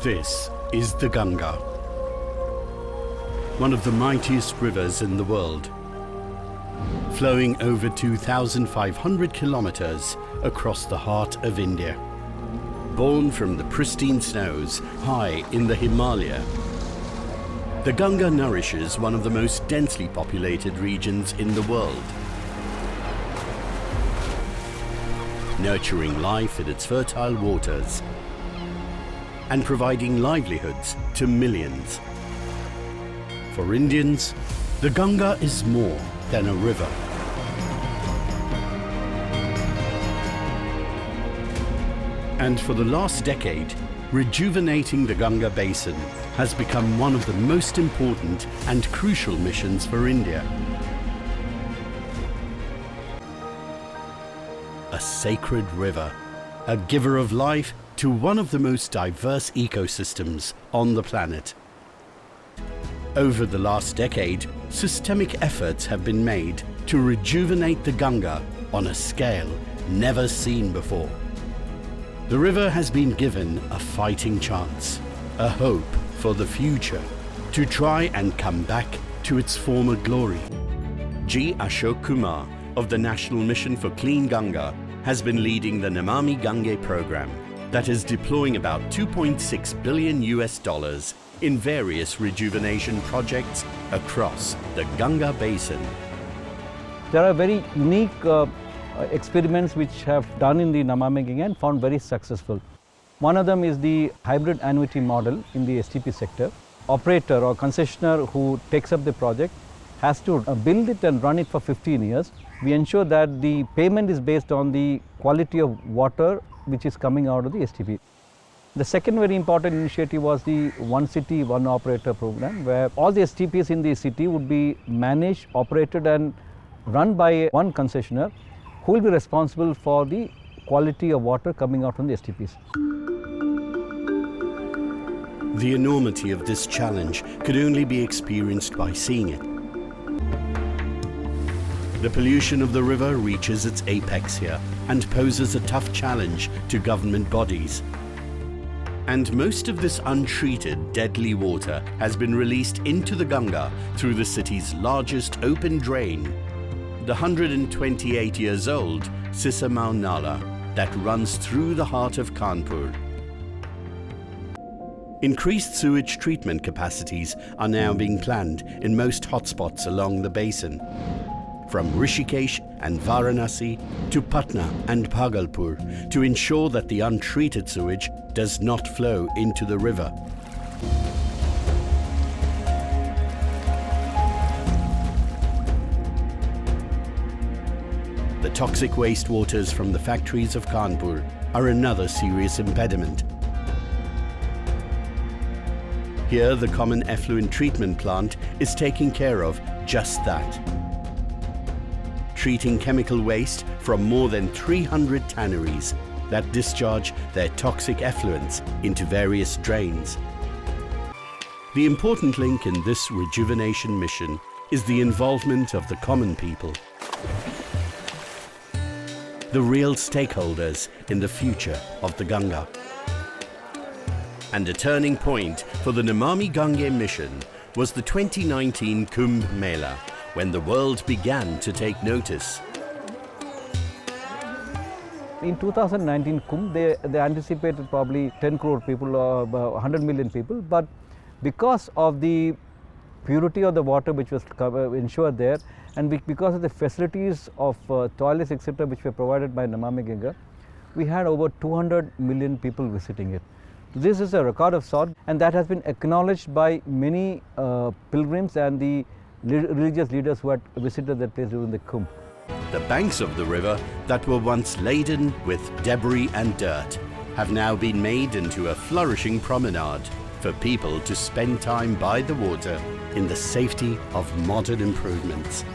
This is the Ganga, one of the mightiest rivers in the world, flowing over 2,500 kilometers across the heart of India. Born from the pristine snows high in the Himalaya, the Ganga nourishes one of the most densely populated regions in the world, nurturing life in its fertile waters and providing livelihoods to millions. For Indians, the Ganga is more than a river. And for the last decade, rejuvenating the Ganga basin has become one of the most important and crucial missions for India. A sacred river, a giver of life to one of the most diverse ecosystems on the planet. Over the last decade, systemic efforts have been made to rejuvenate the Ganga on a scale never seen before. The river has been given a fighting chance, a hope for the future, to try and come back to its former glory. G. Ashok Kumar of the National Mission for Clean Ganga has been leading the Namami Gange program that is deploying about $2.6 billion in various rejuvenation projects across the Ganga basin. There are very unique experiments which have done in the Namami Gange and found very successful. One of them is the hybrid annuity model in the STP sector. Operator or concessionaire who takes up the project has to build it and run it for 15 years. We ensure that the payment is based on the quality of water which is coming out of the STP. The second very important initiative was the One City, One Operator program, where all the STPs in the city would be managed, operated and run by one concessionaire who will be responsible for the quality of water coming out from the STPs. The enormity of this challenge could only be experienced by seeing it. The pollution of the river reaches its apex here and poses a tough challenge to government bodies. And most of this untreated, deadly water has been released into the Ganga through the city's largest open drain, the 128 years old Sisamau Nala that runs through the heart of Kanpur. Increased sewage treatment capacities are now being planned in most hotspots along the basin, from Rishikesh and Varanasi to Patna and Bhagalpur, to ensure that the untreated sewage does not flow into the river. The toxic wastewaters from the factories of Kanpur are another serious impediment. Here, the common effluent treatment plant is taking care of just that, treating chemical waste from more than 300 tanneries that discharge their toxic effluents into various drains. The important link in this rejuvenation mission is the involvement of the common people, the real stakeholders in the future of the Ganga. And a turning point for the Namami Gange mission was the 2019 Kumbh Mela, when the world began to take notice. In 2019 Kumbh, they anticipated probably 10 crore people or 100 million people, but because of the purity of the water which was ensured there, and because of the facilities of toilets etc. which were provided by Namami Gange, we had over 200 million people visiting it. This is a record of sort, and that has been acknowledged by many pilgrims and the religious leaders who had visited that place during the Kumbh. The banks of the river that were once laden with debris and dirt have now been made into a flourishing promenade for people to spend time by the water in the safety of modern improvements.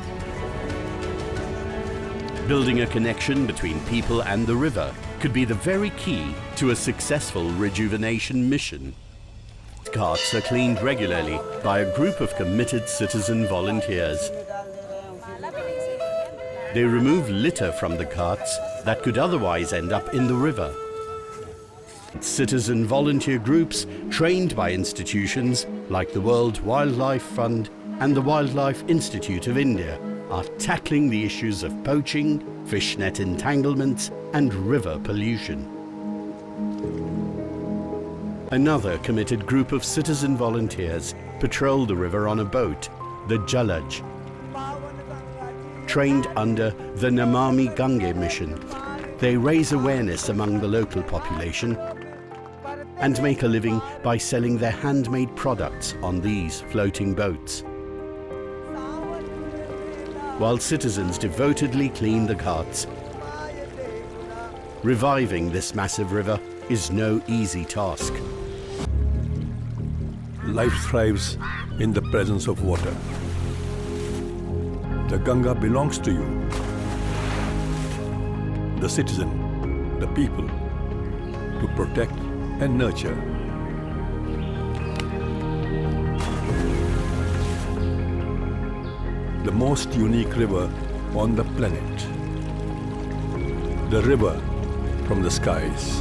Building a connection between people and the river could be the very key to a successful rejuvenation mission. Ghats are cleaned regularly by a group of committed citizen volunteers. They remove litter from the Ghats that could otherwise end up in the river. Citizen volunteer groups trained by institutions like the World Wildlife Fund and the Wildlife Institute of India are tackling the issues of poaching, fishnet entanglements and river pollution. Another committed group of citizen volunteers patrol the river on a boat, the Jalaj. Trained under the Namami Gange mission, they raise awareness among the local population and make a living by selling their handmade products on these floating boats. While citizens devotedly clean the Ghats, reviving this massive river is no easy task. Life thrives in the presence of water. The Ganga belongs to you, the citizen, the people, to protect and nurture. The most unique river on the planet. The river from the skies.